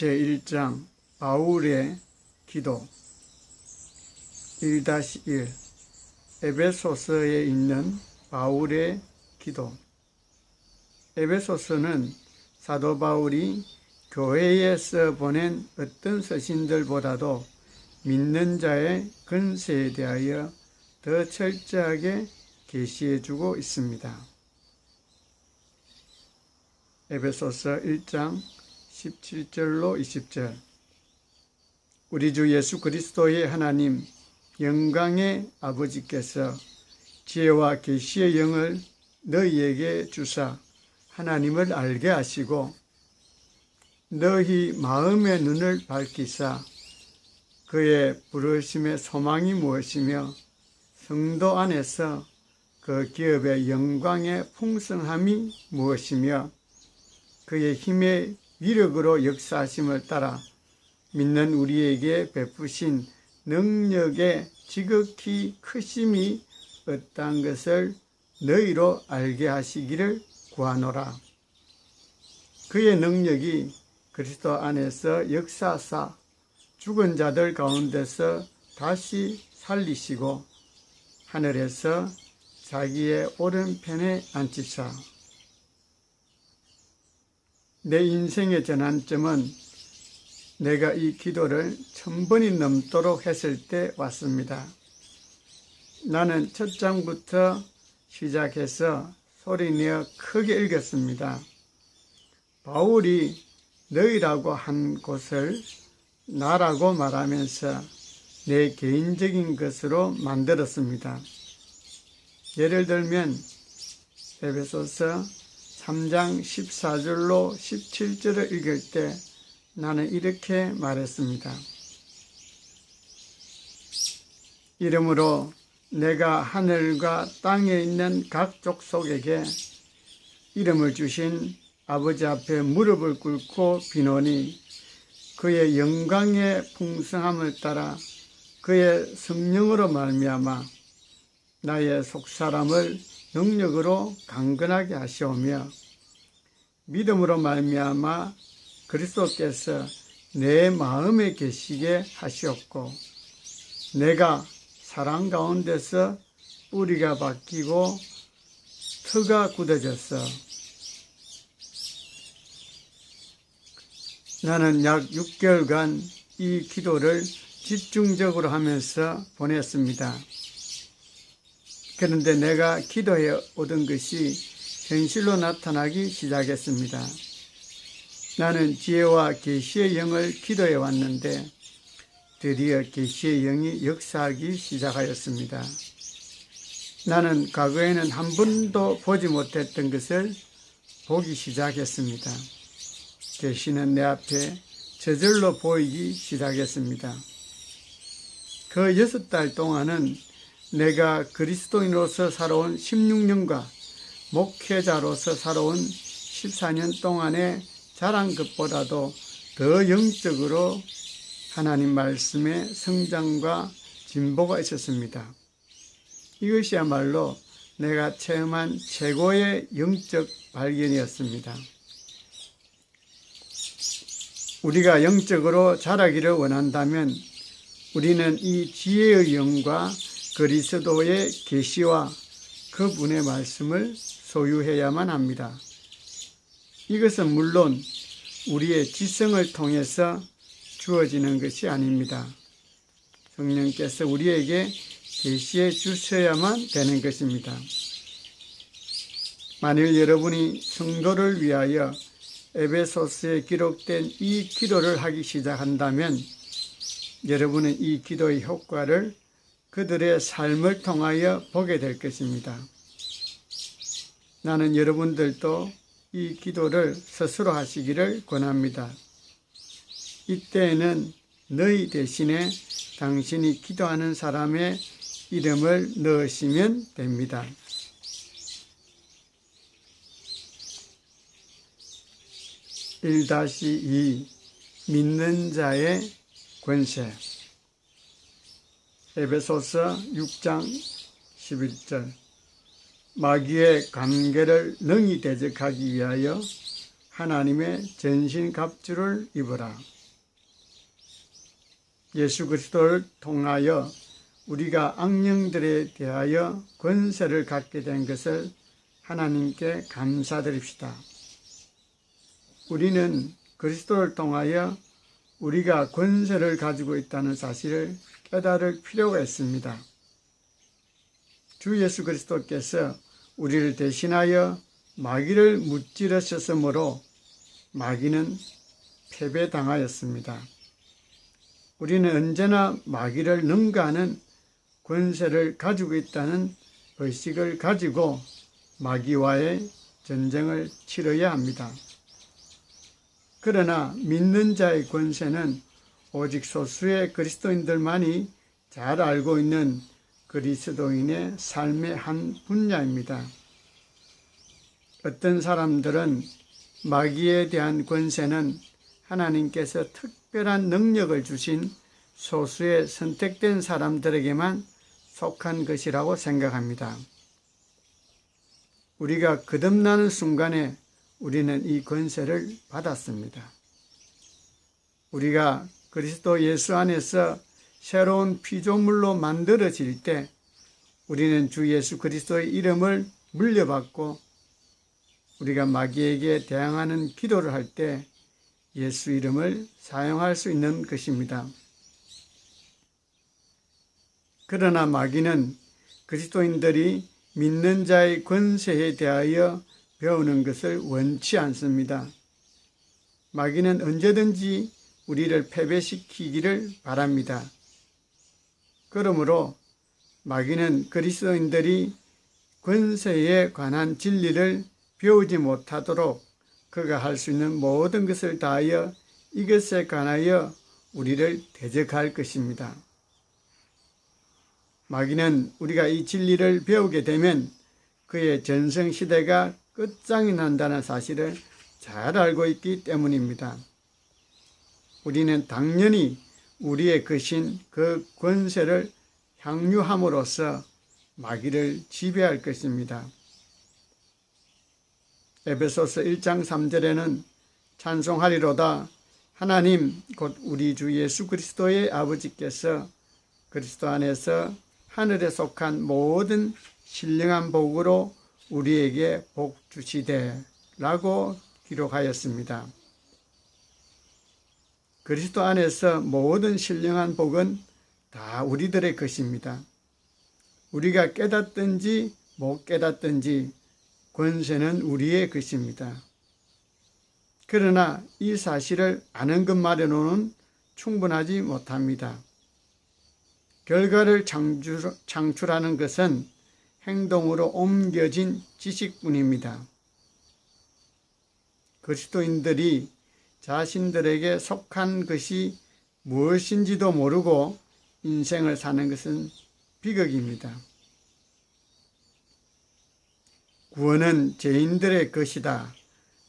제1장 바울의 기도 1-1 에베소서에 있는 바울의 기도. 에베소서는 사도 바울이 교회에 써보낸 어떤 서신들보다도 믿는 자의 근세에 대하여 더 철저하게 계시해주고 있습니다. 에베소서 1장 17절로 20절. 우리 주 예수 그리스도의 하나님 영광의 아버지께서 지혜와 계시의 영을 너희에게 주사 하나님을 알게 하시고 너희 마음의 눈을 밝히사 그의 부르심의 소망이 무엇이며 성도 안에서 그 기업의 영광의 풍성함이 무엇이며 그의 힘의 위력으로 역사하심을 따라 믿는 우리에게 베푸신 능력의 지극히 크심이 어떠한 것을 너희로 알게 하시기를 구하노라. 그의 능력이 그리스도 안에서 역사하사 죽은 자들 가운데서 다시 살리시고 하늘에서 자기의 오른편에 앉히사. 내 인생의 전환점은 내가 이 기도를 1000번이 넘도록 했을 때 왔습니다. 나는 첫 장부터 시작해서 소리내어 크게 읽었습니다. 바울이 너희라고 한 곳을 나라고 말하면서 내 개인적인 것으로 만들었습니다. 예를 들면 에베소서 3장 14절로 17절을 읽을 때 나는 이렇게 말했습니다. 이러므로 내가 하늘과 땅에 있는 각 족속에게 이름을 주신 아버지 앞에 무릎을 꿇고 비노니 그의 영광의 풍성함을 따라 그의 성령으로 말미암아 나의 속사람을 능력으로 강건하게 하시오며 믿음으로 말미암아 그리스도께서 내 마음에 계시게 하시옵고 내가 사랑 가운데서 뿌리가 바뀌고 터가 굳어져서 나는 약 6개월간 이 기도를 집중적으로 하면서 보냈습니다. 그런데 내가 기도해 오던 것이 현실로 나타나기 시작했습니다. 나는 지혜와 계시의 영을 기도해 왔는데 드디어 계시의 영이 역사하기 시작하였습니다. 나는 과거에는 한 번도 보지 못했던 것을 보기 시작했습니다. 계시는 내 앞에 저절로 보이기 시작했습니다. 그 6달 동안은 내가 그리스도인으로서 살아온 16년과 목회자로서 살아온 14년 동안에 자란 것보다도 더 영적으로 하나님 말씀의 성장과 진보가 있었습니다. 이것이야말로 내가 체험한 최고의 영적 발견이었습니다. 우리가 영적으로 자라기를 원한다면 우리는 이 지혜의 영과 그리스도의 계시와 그분의 말씀을 소유해야만 합니다. 이것은 물론 우리의 지성을 통해서 주어지는 것이 아닙니다. 성령께서 우리에게 계시해 주셔야만 되는 것입니다. 만일 여러분이 성도를 위하여 에베소서에 기록된 이 기도를 하기 시작한다면 여러분은 이 기도의 효과를 그들의 삶을 통하여 보게 될 것입니다. 나는 여러분들도 이 기도를 스스로 하시기를 권합니다. 이때에는 너희 대신에 당신이 기도하는 사람의 이름을 넣으시면 됩니다. (1-2) 믿는 자의 권세. 에베소서 6장 11절. 마귀의 관계를 능히 대적하기 위하여 하나님의 전신갑주를 입어라. 예수 그리스도를 통하여 우리가 악령들에 대하여 권세를 갖게 된 것을 하나님께 감사드립시다. 우리는 그리스도를 통하여 우리가 권세를 가지고 있다는 사실을 깨달을 필요가 있습니다. 주 예수 그리스도께서 우리를 대신하여 마귀를 무찌르셨으므로 마귀는 패배당하였습니다. 우리는 언제나 마귀를 능가하는 권세를 가지고 있다는 의식을 가지고 마귀와의 전쟁을 치러야 합니다. 그러나 믿는 자의 권세는 오직 소수의 그리스도인들만이 잘 알고 있는 그리스도인의 삶의 한 분야입니다. 어떤 사람들은 마귀에 대한 권세는 하나님께서 특별한 능력을 주신 소수의 선택된 사람들에게만 속한 것이라고 생각합니다. 우리가 거듭나는 순간에 우리는 이 권세를 받았습니다. 우리가 그리스도 예수 안에서 새로운 피조물로 만들어질 때 우리는 주 예수 그리스도의 이름을 물려받고 우리가 마귀에게 대항하는 기도를 할 때 예수 이름을 사용할 수 있는 것입니다. 그러나 마귀는 그리스도인들이 믿는 자의 권세에 대하여 배우는 것을 원치 않습니다. 마귀는 언제든지 우리를 패배시키기를 바랍니다. 그러므로 마귀는 그리스도인들이 권세에 관한 진리를 배우지 못하도록 그가 할 수 있는 모든 것을 다하여 이것에 관하여 우리를 대적할 것입니다. 마귀는 우리가 이 진리를 배우게 되면 그의 전성시대가 끝장이 난다는 사실을 잘 알고 있기 때문입니다. 우리는 당연히 우리의 것인 그 권세를 향유함으로써 마귀를 지배할 것입니다. 에베소서 1장 3절에는 찬송하리로다 하나님 곧 우리 주 예수 그리스도의 아버지께서 그리스도 안에서 하늘에 속한 모든 신령한 복으로 우리에게 복 주시되 라고 기록하였습니다. 그리스도 안에서 모든 신령한 복은 다 우리들의 것입니다. 우리가 깨닫든지 못 깨닫든지 권세는 우리의 것입니다. 그러나 이 사실을 아는 것만으로는 충분하지 못합니다. 결과를 창출하는 것은 행동으로 옮겨진 지식뿐입니다. 그리스도인들이 자신들에게 속한 것이 무엇인지도 모르고 인생을 사는 것은 비극입니다. 구원은 죄인들의 것이다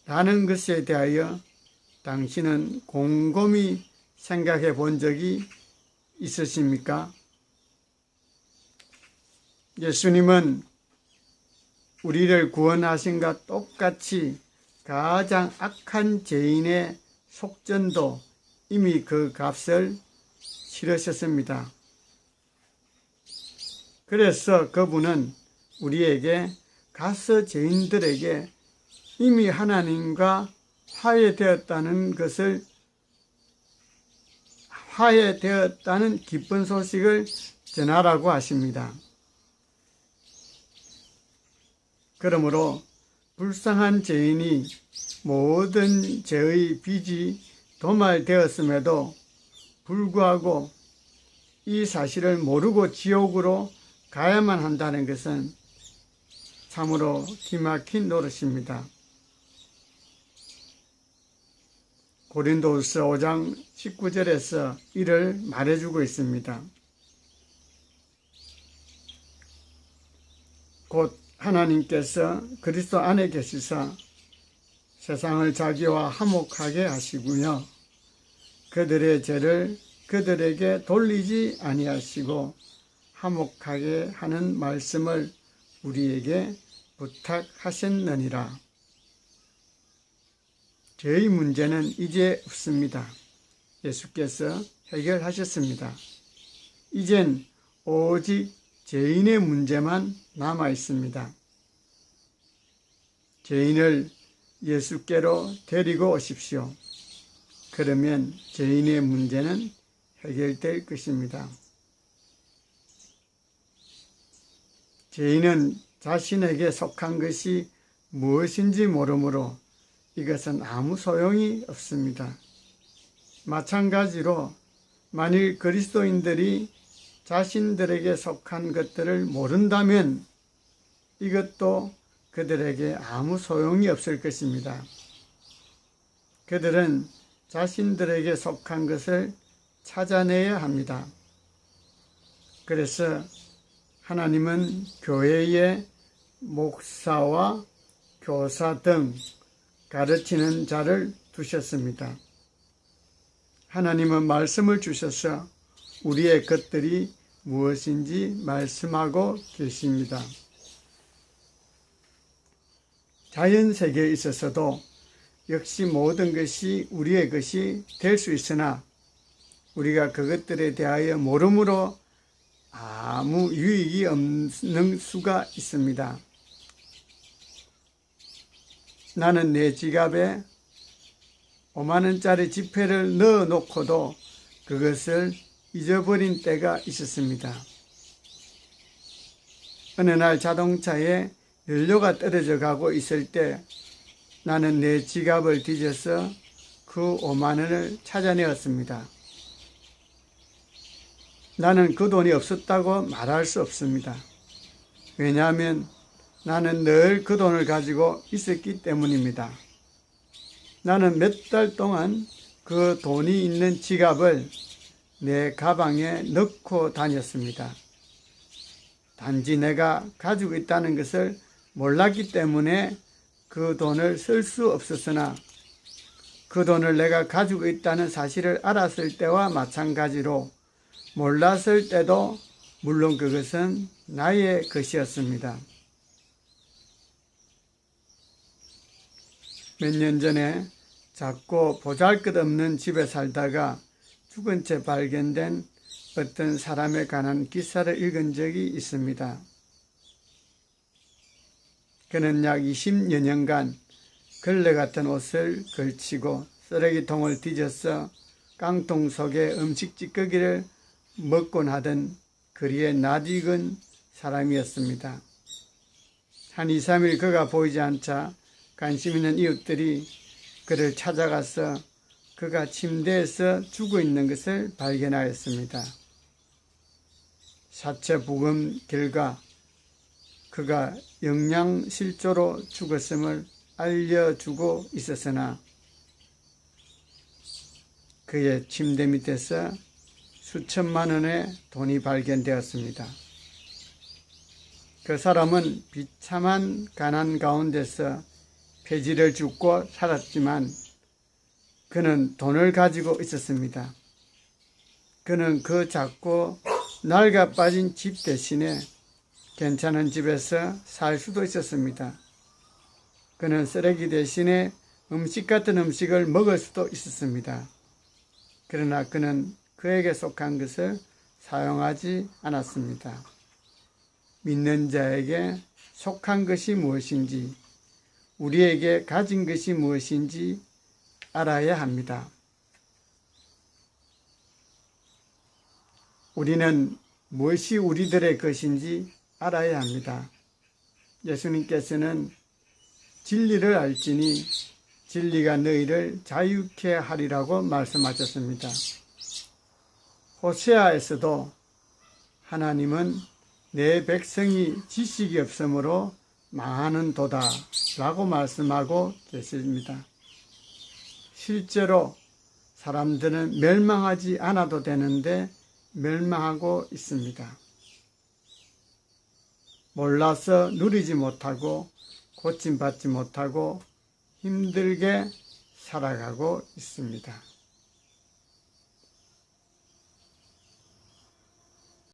라는 것에 대하여 당신은 곰곰이 생각해 본 적이 있으십니까? 예수님은 우리를 구원하신과 똑같이 가장 악한 죄인의 속전도 이미 그 값을 치르셨습니다. 그래서 그분은 우리에게 가서 죄인들에게 이미 하나님과 화해되었다는 기쁜 소식을 전하라고 하십니다. 그러므로 불쌍한 죄인이 모든 죄의 빚이 도말되었음에도 불구하고 이 사실을 모르고 지옥으로 가야만 한다는 것은 참으로 기막힌 노릇입니다. 고린도후서 5장 19절에서 이를 말해주고 있습니다. 곧 하나님께서 그리스도 안에 계시사 세상을 자기와 화목하게 하시고요. 그들의 죄를 그들에게 돌리지 아니하시고 화목하게 하는 말씀을 우리에게 부탁하셨느니라. 죄의 문제는 이제 없습니다. 예수께서 해결하셨습니다. 이젠 오직 죄인의 문제만 남아 있습니다. 죄인을 예수께로 데리고 오십시오. 그러면 죄인의 문제는 해결될 것입니다. 죄인은 자신에게 속한 것이 무엇인지 모르므로 이것은 아무 소용이 없습니다. 마찬가지로 만일 그리스도인들이 자신들에게 속한 것들을 모른다면 이것도 그들에게 아무 소용이 없을 것입니다. 그들은 자신들에게 속한 것을 찾아내야 합니다. 그래서 하나님은 교회에 목사와 교사 등 가르치는 자를 두셨습니다. 하나님은 말씀을 주셔서 우리의 것들이 무엇인지 말씀하고 계십니다. 자연세계에 있어서도 역시 모든 것이 우리의 것이 될 수 있으나 우리가 그것들에 대하여 모름으로 아무 유익이 없는 수가 있습니다. 나는 내 지갑에 5만 원짜리 지폐를 넣어 놓고도 그것을 잊어버린 때가 있었습니다. 어느 날 자동차에 연료가 떨어져 가고 있을 때 나는 내 지갑을 뒤져서 그 5만 원을 찾아내었습니다. 나는 그 돈이 없었다고 말할 수 없습니다. 왜냐하면 나는 늘 그 돈을 가지고 있었기 때문입니다. 나는 몇 달 동안 그 돈이 있는 지갑을 내 가방에 넣고 다녔습니다. 단지 내가 가지고 있다는 것을 몰랐기 때문에 그 돈을 쓸 수 없었으나 그 돈을 내가 가지고 있다는 사실을 알았을 때와 마찬가지로 몰랐을 때도 물론 그것은 나의 것이었습니다. 몇 년 전에 작고 보잘것없는 집에 살다가 죽은 채 발견된 어떤 사람에 관한 기사를 읽은 적이 있습니다. 그는 약 20여 년간 걸레 같은 옷을 걸치고 쓰레기통을 뒤져서 깡통 속에 음식 찌꺼기를 먹곤 하던 거리에 낯익은 사람이었습니다. 한 2, 3일 그가 보이지 않자 관심 있는 이웃들이 그를 찾아가서 그가 침대에서 죽어 있는 것을 발견하였습니다. 사체 부검 결과 그가 영양실조로 죽었음을 알려주고 있었으나 그의 침대 밑에서 수천만 원의 돈이 발견되었습니다. 그 사람은 비참한 가난 가운데서 폐지를 줍고 살았지만 그는 돈을 가지고 있었습니다. 그는 그 작고 낡아 빠진 집 대신에 괜찮은 집에서 살 수도 있었습니다. 그는 쓰레기 대신에 음식 같은 음식을 먹을 수도 있었습니다. 그러나 그는 그에게 속한 것을 사용하지 않았습니다. 믿는 자에게 속한 것이 무엇인지, 우리에게 가진 것이 무엇인지 알아야 합니다. 우리는 무엇이 우리들의 것인지 알아야 합니다. 예수님께서는 진리를 알지니 진리가 너희를 자유케 하리라고 말씀하셨습니다. 호세아에서도 하나님은 내 백성이 지식이 없으므로 망하는도다 라고 말씀하고 계십니다. 실제로 사람들은 멸망하지 않아도 되는데 멸망하고 있습니다. 몰라서 누리지 못하고 고침받지 못하고 힘들게 살아가고 있습니다.